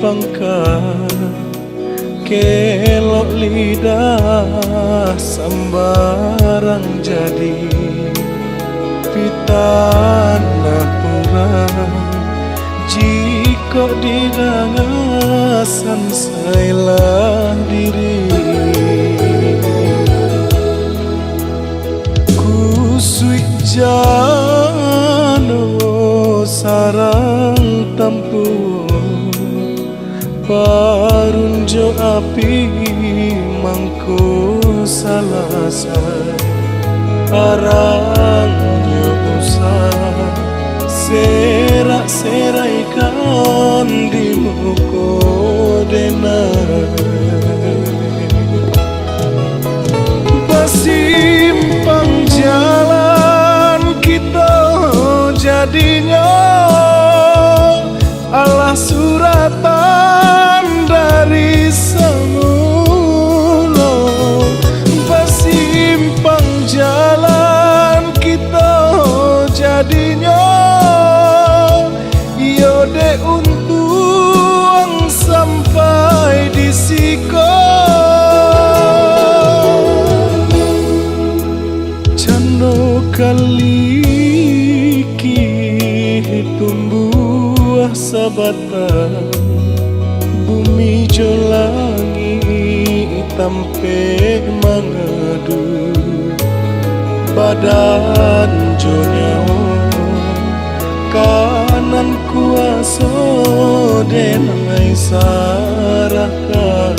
pangkat kelok lidah sembarang jadi pitana purang jika didangasan sailah diri kusui jano sarang tampu parunjo api mangko salasa arang yo usah serak-serai kan di muko denai pasimpang jalan kita jadinya Allah suratan dari semula pasimpang jalan kita jadinya yode untung sampai di siko cando kali tumbuh sabatan bumi jolangi tampe mangadu badan jonyo kanan kuaso denai sarakan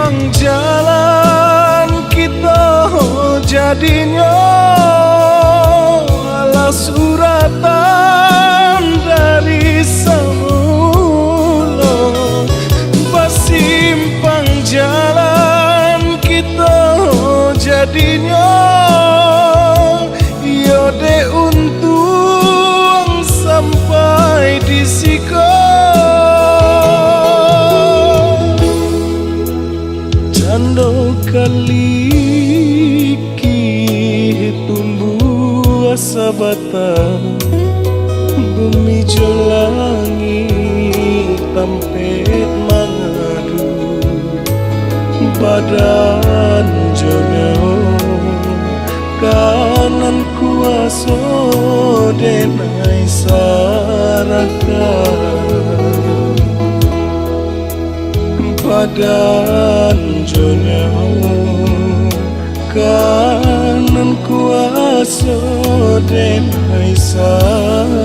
simpang jalan kita jadinya ala suratan dari semula pasimpang jalan kita jadinya yode untung sampai di siko cando kali tumbuh sabatan bumi jolangi tampe mangadu badan jonyo kanan kuaso denai sarakan badan jonyo kanan kuaso denai sarakan